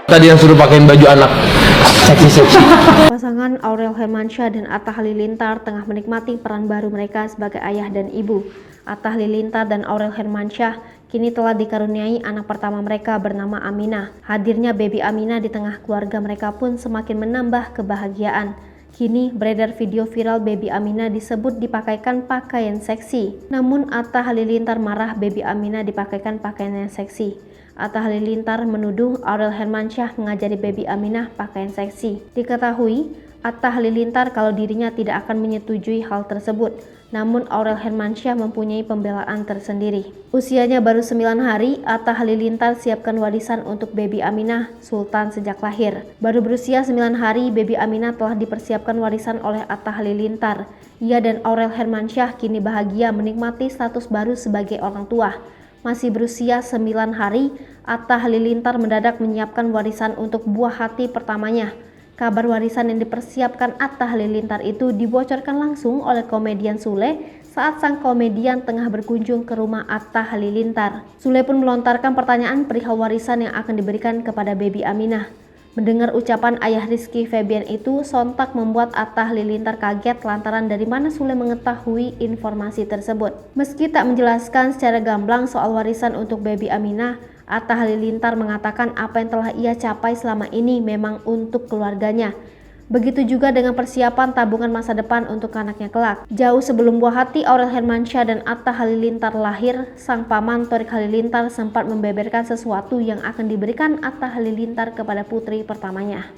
Tadi yang suruh pakein baju anak seksi-seksi. Pasangan Aurel Hermansyah dan Atta Halilintar tengah menikmati peran baru mereka sebagai ayah dan ibu. Atta Halilintar dan Aurel Hermansyah kini telah dikaruniai anak pertama mereka bernama Aminah. Hadirnya baby Aminah di tengah keluarga mereka pun semakin menambah kebahagiaan. Kini beredar video viral baby Aminah disebut dipakaikan pakaian seksi. Namun Atta Halilintar marah baby Aminah dipakaikan pakaian yang seksi. Atta Halilintar menuduh Aurel Hermansyah mengajari baby Aminah pakaian seksi. Diketahui, Atta Halilintar kalau dirinya tidak akan menyetujui hal tersebut. Namun Aurel Hermansyah mempunyai pembelaan tersendiri. Usianya baru 9 hari, Atta Halilintar siapkan warisan untuk baby Aminah, Sultan sejak lahir. Baru berusia 9 hari, baby Aminah telah dipersiapkan warisan oleh Atta Halilintar. Ia dan Aurel Hermansyah kini bahagia menikmati status baru sebagai orang tua. Masih berusia 9 hari, Atta Halilintar mendadak menyiapkan warisan untuk buah hati pertamanya. Kabar warisan yang dipersiapkan Atta Halilintar itu dibocorkan langsung oleh komedian Sule saat sang komedian tengah berkunjung ke rumah Atta Halilintar. Sule pun melontarkan pertanyaan perihal warisan yang akan diberikan kepada baby Aminah. Mendengar ucapan ayah Rizky Febian itu sontak membuat Atta Halilintar kaget lantaran dari mana Sule mengetahui informasi tersebut. Meski tak menjelaskan secara gamblang soal warisan untuk baby Aminah, Atta Halilintar mengatakan apa yang telah ia capai selama ini memang untuk keluarganya. Begitu juga dengan persiapan tabungan masa depan untuk anaknya kelak. Jauh sebelum buah hati Aurel Hermansyah dan Atta Halilintar lahir, sang paman Thorik Halilintar sempat membeberkan sesuatu yang akan diberikan Atta Halilintar kepada putri pertamanya.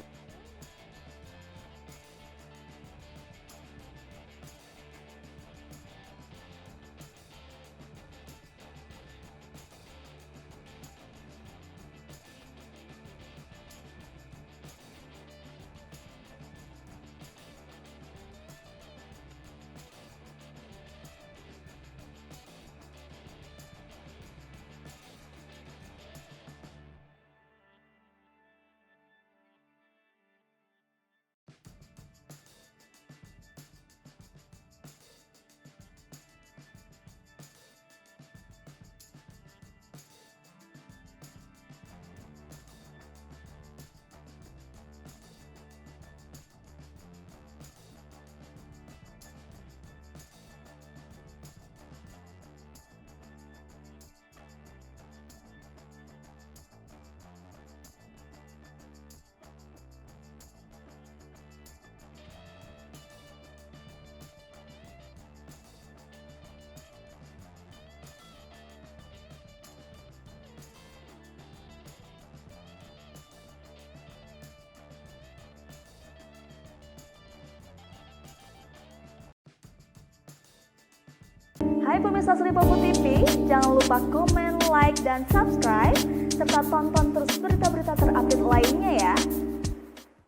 Hai pemirsa Sri Popo TV, jangan lupa komen, like, dan subscribe, serta tonton terus berita-berita terupdate lainnya ya.